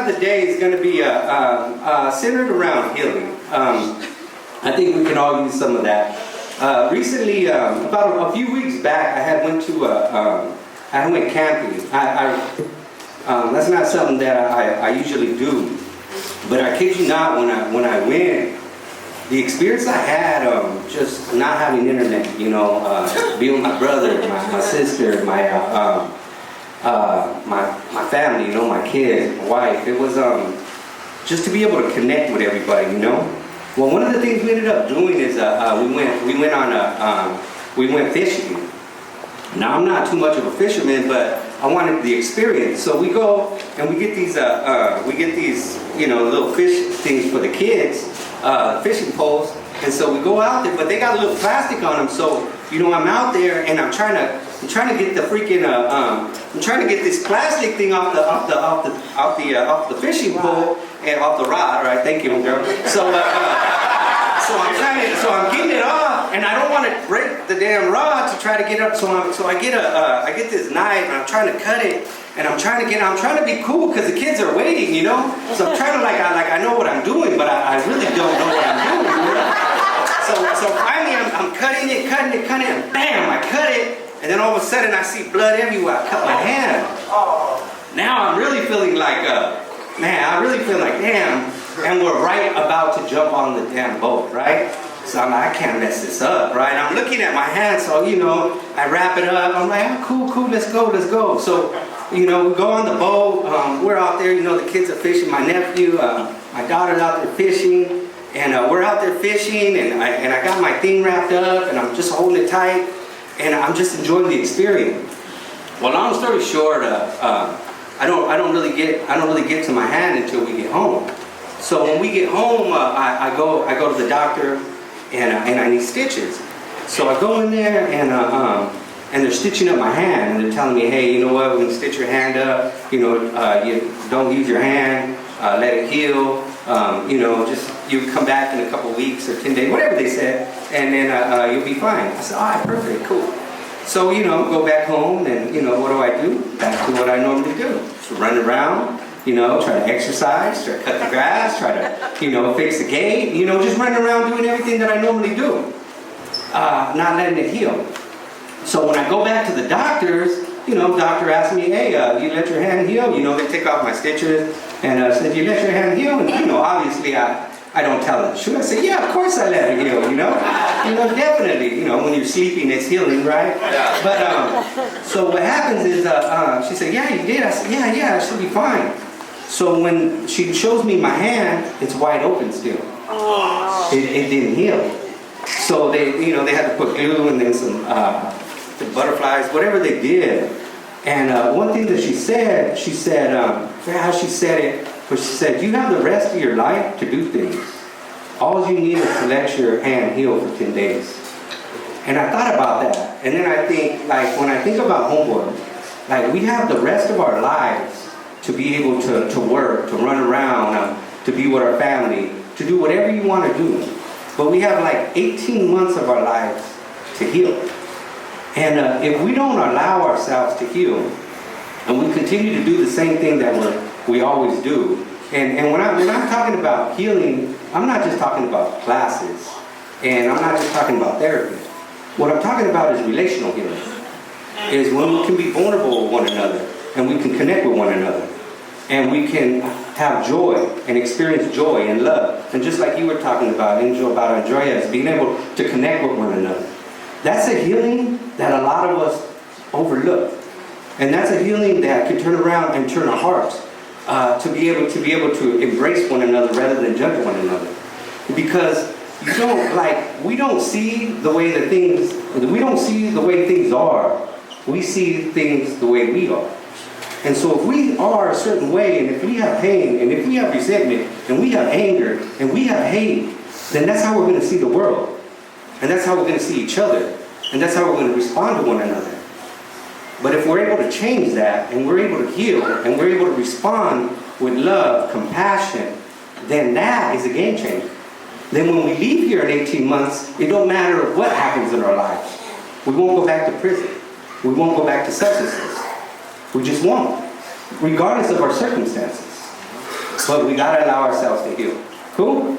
of the day is going to be centered around healing. I think we can all use some of that. Recently, about a few weeks back, I went camping. That's not something that I usually do, but I kid you not, when I went, the experience I had, just not having internet, being with my brother, my sister, my family, my kids, my wife. It was just to be able to connect with everybody, Well, one of the things we ended up doing is we went fishing. Now, I'm not too much of a fisherman, but I wanted the experience. So we go and we get these little fish things for the kids, fishing poles. And so we go out there, but they got a little plastic on them. So I'm out there and I'm trying to get the freaking I'm trying to get this plastic thing off the fishing pole and off the rod. Right? Thank you, girl. So I'm getting it off, and I don't want to break the damn rod to try to get it up. So I get this knife and I'm trying to cut it, and I'm trying to be cool because the kids are waiting, So I'm trying to I know what I'm doing, but I really don't know what I'm doing. So finally I'm cutting it, and bam, I cut it, and then all of a sudden I see blood everywhere. I cut my hand. Now I'm really feeling like damn. And we're right about to jump on the damn boat, right? So I'm like, I can't mess this up, right? I'm looking at my hand, so I wrap it up. I'm like, cool, let's go. So, we go on the boat. We're out there, the kids are fishing. My nephew, my daughter's out there fishing, and we're out there fishing, and I got my thing wrapped up, and I'm just holding it tight, and I'm just enjoying the experience. Well, long story short, I don't really get to my hand until we get home. So when we get home, I go to the doctor, and I need stitches. So I go in there, and they're stitching up my hand, and they're telling me, hey, you know what? When you stitch your hand up, you don't use your hand, let it heal. Just you come back in a couple weeks or 10 days, whatever they said, and then you'll be fine. I said, all right, perfect, cool. So go back home, and what do? Back to what I normally do. So run around. Try to exercise, try to cut the grass, try to, fix the gate, just running around doing everything that I normally do. Not letting it heal. So when I go back to the doctors, doctor asked me, hey, you let your hand heal? They take off my stitches and said, you let your hand heal? And, obviously I don't tell them. Should I say, yeah, of course I let it heal, definitely, when you're sleeping, it's healing, right? But, so what happens is, she said, yeah, you did. I said, yeah, it should be fine. So when she shows me my hand, it's wide open still. It didn't heal. So they had to put glue and then some butterflies, whatever they did. And one thing that she said, how she said it, but she said, you have the rest of your life to do things. All you need is to let your hand heal for 10 days. And I thought about that. And then I think, when I think about Homeboy, we have the rest of our lives to be able to work, to run around, to be with our family, to do whatever you want to do. But we have 18 months of our lives to heal. And if we don't allow ourselves to heal, and we continue to do the same thing that we always do, and when I'm talking about healing, I'm not just talking about classes, and I'm not just talking about therapy. What I'm talking about is relational healing. Is when we can be vulnerable with one another, and we can connect with one another, and we can have joy and experience joy and love. And just like you were talking about Andreas, being able to connect with one another. That's a healing that a lot of us overlook. And that's a healing that can turn around and turn our hearts to be able to embrace one another rather than judge one another. Because we don't see the way things are. We see things the way we are. And so if we are a certain way, and if we have pain, and if we have resentment, and we have anger, and we have hate, then that's how we're going to see the world. And that's how we're going to see each other. And that's how we're going to respond to one another. But if we're able to change that, and we're able to heal, and we're able to respond with love, compassion, then that is a game changer. Then when we leave here in 18 months, it don't matter what happens in our lives. We won't go back to prison. We won't go back to substances. We just won't, regardless of our circumstances. But we gotta allow ourselves to heal. Cool?